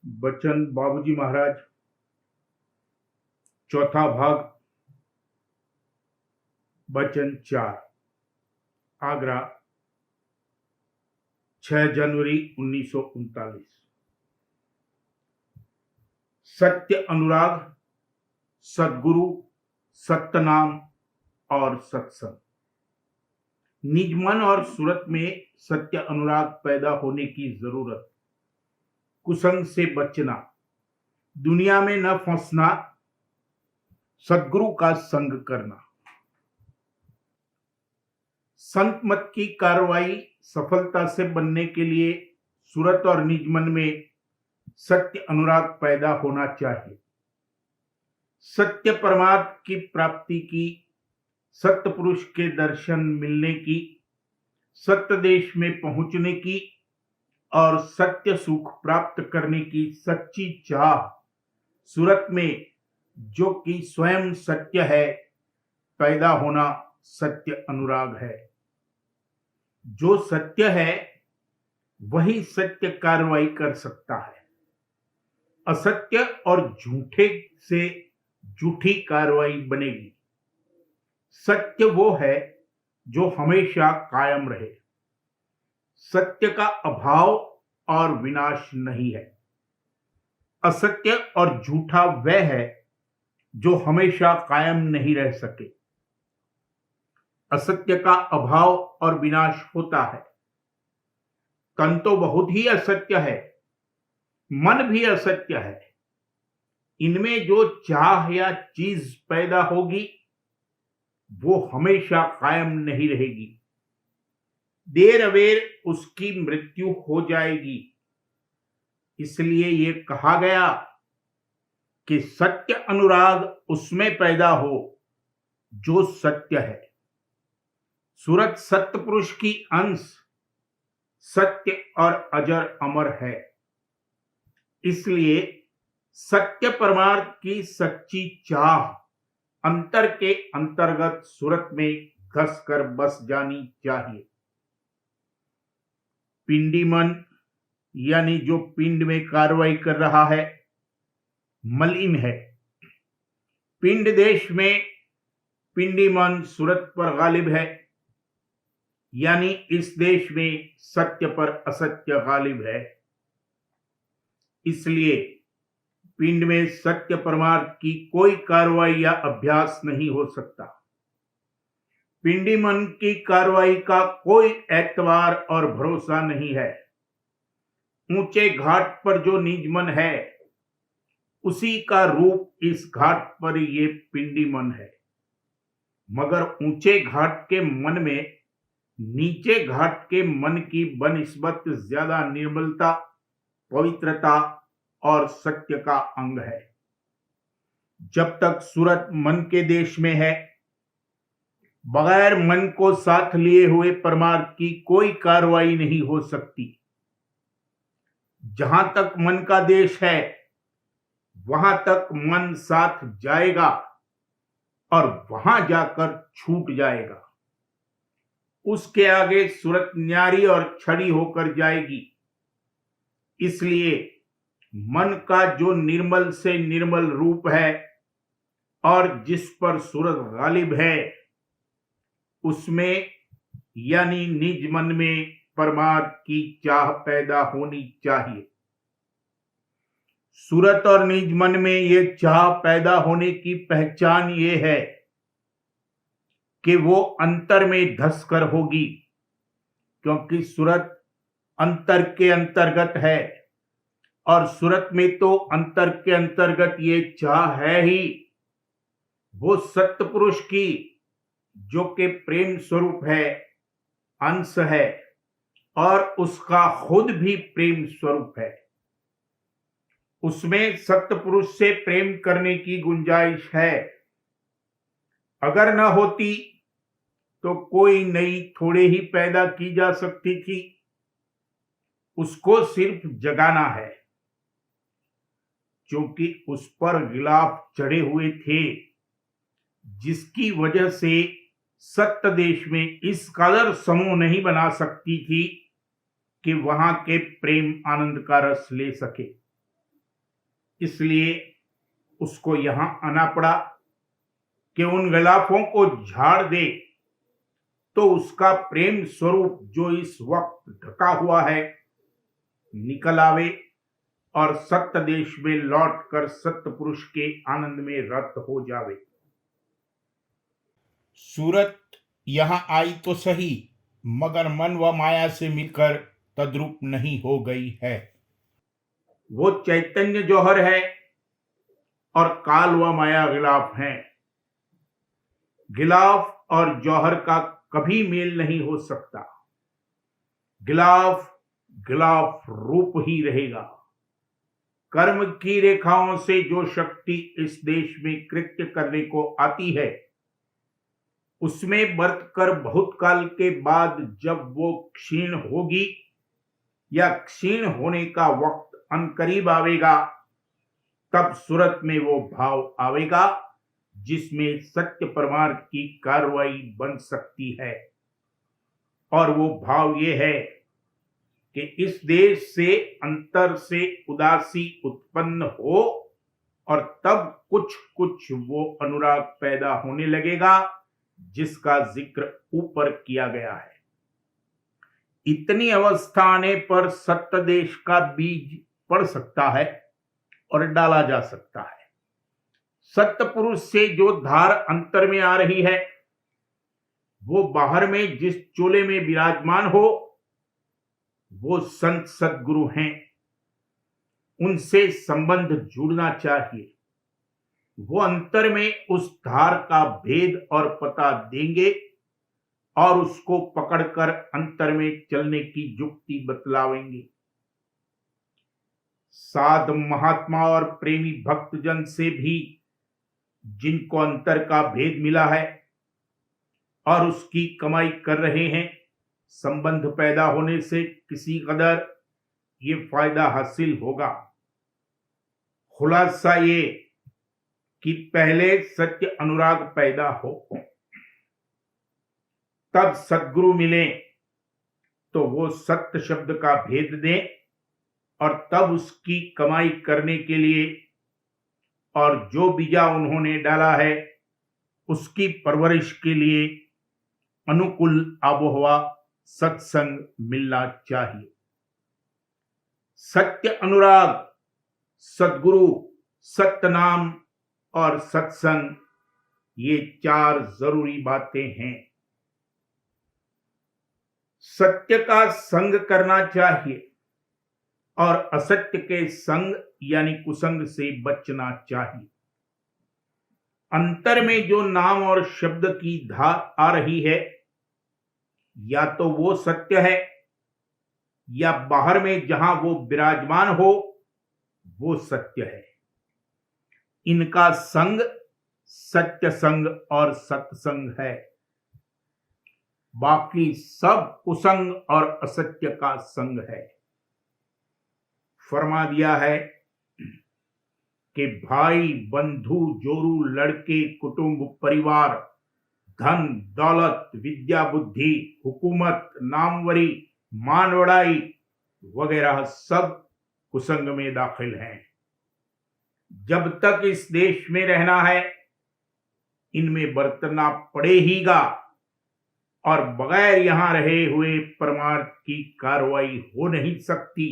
बच्चन बाबूजी महाराज, चौथा भाग। बच्चन 4, आगरा, 6 जनवरी 1939। सत्य अनुराग, सद्गुरु, सत्यनाम और सत्संग। निजमन और सूरत में सत्य अनुराग पैदा होने की जरूरत। कुसंग से बचना, दुनिया में न फंसना, सद्गुरु का संग करना। संत मत की कार्रवाई सफलता से बनने के लिए सूरत और निजमन में सत्य अनुराग पैदा होना चाहिए। सत्य परमार्थ की प्राप्ति की, सत्य पुरुष के दर्शन मिलने की, सत्य देश में पहुंचने की और सत्य सुख प्राप्त करने की सच्ची चाह सूरत में, जो कि स्वयं सत्य है, पैदा होना सत्य अनुराग है। जो सत्य है वही सत्य कार्रवाई कर सकता है। असत्य और झूठे से झूठी कार्रवाई बनेगी। सत्य वो है जो हमेशा कायम रहे। सत्य का अभाव और विनाश नहीं है। असत्य और झूठा वह है जो हमेशा कायम नहीं रह सके। असत्य का अभाव और विनाश होता है। तन तो बहुत ही असत्य है, मन भी असत्य है। इनमें जो चाह या चीज पैदा होगी वो हमेशा कायम नहीं रहेगी। देर अवेर उसकी मृत्यु हो जाएगी। इसलिए ये कहा गया कि सत्य अनुराग उसमें पैदा हो जो सत्य है। सूरत सत्य पुरुष की अंश, सत्य और अजर अमर है। इसलिए सत्य परमार्थ की सच्ची चाह अंतर के अंतर्गत सूरत में घस कर बस जानी चाहिए। पिंडी मन, यानी जो पिंड में कार्रवाई कर रहा है, मलिन है। पिंड देश में पिंडी मन सूरत पर गालिब है, यानी इस देश में सत्य पर असत्य गालिब है। इसलिए पिंड में सत्य परमार्थ की कोई कार्रवाई या अभ्यास नहीं हो सकता। पिंडी मन की कार्रवाई का कोई एतबार और भरोसा नहीं है। ऊंचे घाट पर जो निजमन है, उसी का रूप इस घाट पर ये पिंडी मन है। मगर ऊंचे घाट के मन में नीचे घाट के मन की बनिस्बत ज्यादा निर्मलता, पवित्रता और सत्य का अंग है। जब तक सूरत मन के देश में है, बगैर मन को साथ लिए हुए परमार्थ की कोई कार्रवाई नहीं हो सकती। जहां तक मन का देश है, वहां तक मन साथ जाएगा और वहां जाकर छूट जाएगा। उसके आगे सूरत न्यारी और छड़ी होकर जाएगी। इसलिए मन का जो निर्मल से निर्मल रूप है और जिस पर सूरत गालिब है, उसमें यानी निज मन में परमार्थ की चाह पैदा होनी चाहिए। सूरत और निज मन में ये चाह पैदा होने की पहचान ये है कि वो अंतर में धंसकर होगी, क्योंकि सूरत अंतर के अंतर्गत है और सूरत में तो अंतर के अंतर्गत ये चाह है ही, वो सत्य पुरुष की, जो कि प्रेम स्वरूप है, अंश है और उसका खुद भी प्रेम स्वरूप है। उसमें सत्य पुरुष से प्रेम करने की गुंजाइश है। अगर न होती तो कोई नई थोड़े ही पैदा की जा सकती थी। उसको सिर्फ जगाना है, क्योंकि उस पर गिलाफ चढ़े हुए थे, जिसकी वजह से सत्य देश में इस कदर समूह नहीं बना सकती थी कि वहां के प्रेम आनंद का रस ले सके। इसलिए उसको यहां आना पड़ा कि उन गिलाफों को झाड़ दे, तो उसका प्रेम स्वरूप जो इस वक्त ढका हुआ है निकल आवे और सत्य देश में लौटकर सत्य पुरुष के आनंद में रत हो जावे। सूरत यहां आई तो सही, मगर मन व माया से मिलकर तद्रूप नहीं हो गई है। वो चैतन्य जौहर है और काल व माया गिलाफ हैं। गिलाफ और जौहर का कभी मेल नहीं हो सकता। गिलाफ गिलाफ रूप ही रहेगा। कर्म की रेखाओं से जो शक्ति इस देश में कृत्य करने को आती है, उसमें बरतकर बहुत काल के बाद जब वो क्षीण होगी या क्षीण होने का वक्त अनकरीब आवेगा, तब सूरत में वो भाव आवेगा जिसमें सत्य परमार्थ की कार्रवाई बन सकती है। और वो भाव ये है कि इस देश से अंतर से उदासी उत्पन्न हो और तब कुछ कुछ वो अनुराग पैदा होने लगेगा जिसका जिक्र ऊपर किया गया है। इतनी अवस्था आने पर सत्य देश का बीज पड़ सकता है और डाला जा सकता है। सत्य पुरुष से जो धार अंतर में आ रही है, वो बाहर में जिस चोले में विराजमान हो, वो संत सद्गुरु हैं। उनसे संबंध जुड़ना चाहिए। वो अंतर में उस धार का भेद और पता देंगे और उसको पकड़कर अंतर में चलने की युक्ति बतलावेंगे। साध महात्मा और प्रेमी भक्तजन से भी जिनको अंतर का भेद मिला है और उसकी कमाई कर रहे हैं, संबंध पैदा होने से किसी कदर ये फायदा हासिल होगा। खुलासा ये कि पहले सत्य अनुराग पैदा हो, तब सद्गुरु मिले तो वो सत्य शब्द का भेद दें और तब उसकी कमाई करने के लिए और जो बीजा उन्होंने डाला है उसकी परवरिश के लिए अनुकूल आबोहवा सत्संग मिलना चाहिए। सत्य अनुराग, सद्गुरु, सत्य नाम और सत्संग, ये चार जरूरी बातें हैं। सत्य का संग करना चाहिए और असत्य के संग यानी कुसंग से बचना चाहिए। अंतर में जो नाम और शब्द की धार आ रही है, या तो वो सत्य है या बाहर में जहां वो विराजमान हो वो सत्य है। इनका संग सत्य संग और सत्संग है। बाकी सब कुसंग और असत्य का संग है। फरमा दिया है कि भाई, बंधु, जोरू, लड़के, कुटुंब, परिवार, धन, दौलत, विद्या, बुद्धि, हुकूमत, नामवरी, मान बढ़ाई वगैरह सब कुसंग में दाखिल हैं। जब तक इस देश में रहना है, इनमें बरतना पड़ेगा और बगैर यहां रहे हुए परमार्थ की कार्रवाई हो नहीं सकती,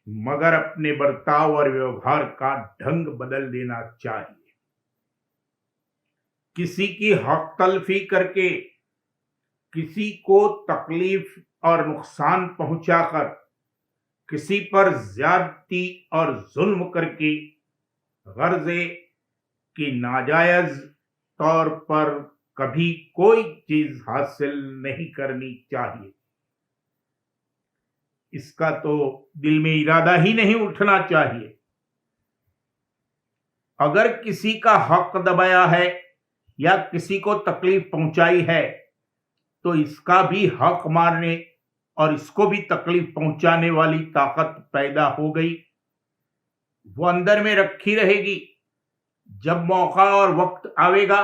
मगर अपने बर्ताव और व्यवहार का ढंग बदल देना चाहिए। किसी की हक तलफी करके, किसी को तकलीफ और नुकसान पहुंचाकर, किसी पर ज्यादती और जुल्म करके गर्जे की नाजायज तौर पर कभी कोई चीज हासिल नहीं करनी चाहिए। इसका तो दिल में इरादा ही नहीं उठना चाहिए। अगर किसी का हक दबाया है या किसी को तकलीफ पहुंचाई है, तो इसका भी हक मारने और इसको भी तकलीफ पहुंचाने वाली ताकत पैदा हो गई। वो अंदर में रखी रहेगी। जब मौका और वक्त आवेगा,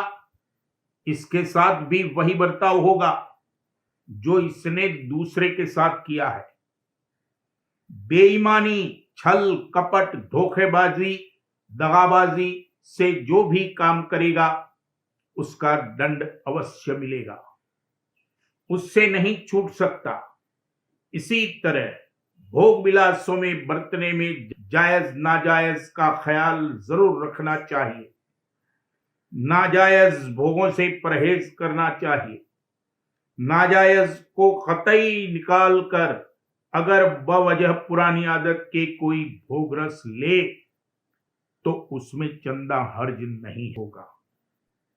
इसके साथ भी वही बर्ताव होगा जो इसने दूसरे के साथ किया है। बेईमानी, छल कपट धोखेबाजी दगाबाजी से जो भी काम करेगा उसका दंड अवश्य मिलेगा, उससे नहीं छूट सकता। इसी तरह भोग विलासों में बरतने में जायज नाजायज का ख्याल जरूर रखना चाहिए। नाजायज भोगों से परहेज करना चाहिए। नाजायज को कतई निकाल कर अगर बवजह पुरानी आदत के कोई भोग रस ले तो उसमें चंदा हर्ज नहीं होगा,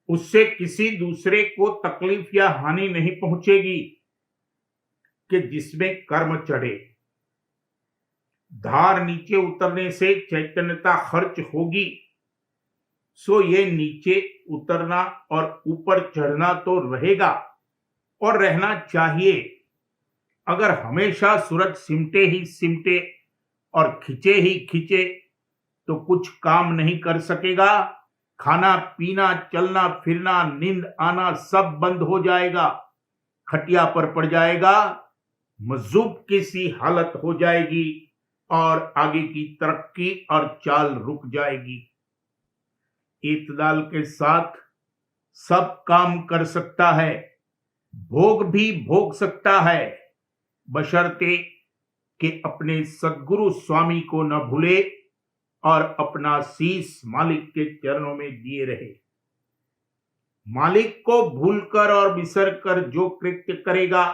उससे किसी दूसरे को तकलीफ या हानि नहीं पहुंचेगी कि जिसमें कर्म चढ़े। धार नीचे उतरने से चैतन्यता खर्च होगी, सो ये नीचे उतरना और ऊपर चढ़ना तो रहेगा और रहना चाहिए। अगर हमेशा सूरज सिमटे ही सिमटे और खिंचे ही खिंचे तो कुछ काम नहीं कर सकेगा। खाना पीना चलना फिरना नींद आना सब बंद हो जाएगा, खटिया पर पड़ जाएगा, मजूब की सी हालत हो जाएगी और आगे की तरक्की और चाल रुक जाएगी। इत्दाल के साथ सब काम कर सकता है, भोग भी भोग सकता है, बशर्ते कि अपने सद्गुरु स्वामी को न भूले और अपना शीश मालिक के चरणों में दिए रहे। मालिक को भूलकर और बिसर कर जो कृत्य करेगा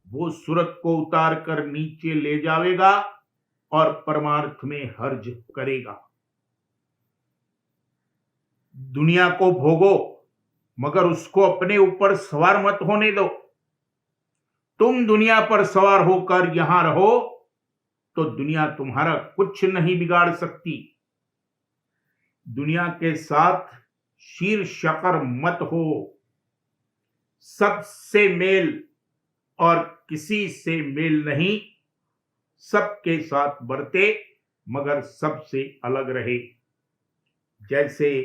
वो सूरत को उतार कर नीचे ले जाएगा और परमार्थ में हर्ज करेगा। दुनिया को भोगो मगर उसको अपने ऊपर सवार मत होने दो। तुम दुनिया पर सवार होकर यहां रहो तो दुनिया तुम्हारा कुछ नहीं बिगाड़ सकती। दुनिया के साथ शीर शकर मत हो। सबसे मेल और किसी से मेल नहीं, सबके साथ बरते मगर सबसे अलग रहे। जैसे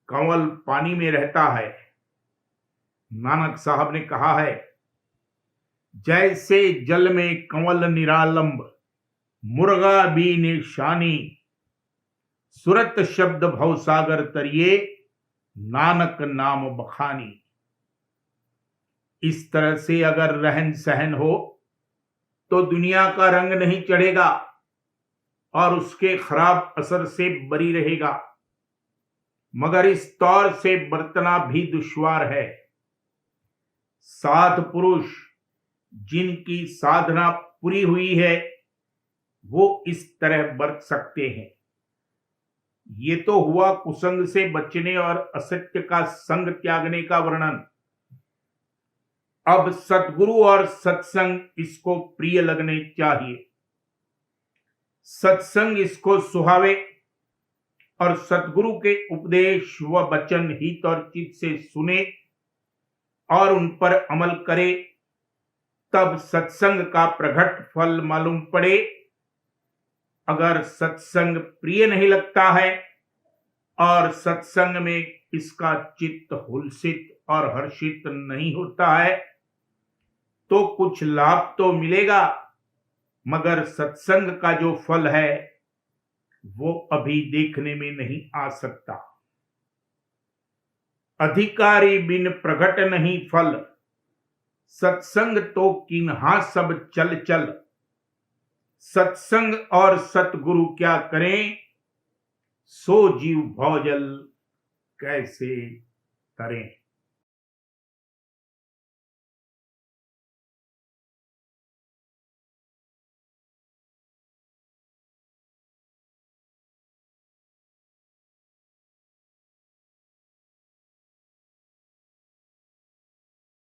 कंवल पानी में रहता है, नानक साहब ने कहा है, जैसे जल में कंवल निरालंब मुर्गा भी निशानी, सुरत शब्द भवसागर तरिए नानक नाम बखानी। इस तरह से अगर रहन सहन हो तो दुनिया का रंग नहीं चढ़ेगा और उसके खराब असर से बरी रहेगा, मगर इस तौर से बरतना भी दुश्वार है। साध पुरुष जिनकी साधना पूरी हुई है वो इस तरह बरत सकते हैं। ये तो हुआ कुसंग से बचने और असत्य का संग त्यागने का वर्णन। अब सतगुरु और सत्संग इसको प्रिय लगने चाहिए, सत्संग इसको सुहावे और सतगुरु के उपदेश व वचन हित और चित्त से सुने और उन पर अमल करे, तब सत्संग का प्रगट फल मालूम पड़े। अगर सत्संग प्रिय नहीं लगता है और सत्संग में इसका चित्त हुलसित और हर्षित नहीं होता है तो कुछ लाभ तो मिलेगा, मगर सत्संग का जो फल है वो अभी देखने में नहीं आ सकता। अधिकारी बिन प्रगट नहीं फल, सत्संग तो किन्हा सब चल चल। सत्संग और सतगुरु क्या करें, सो जीव भवजल कैसे तरें।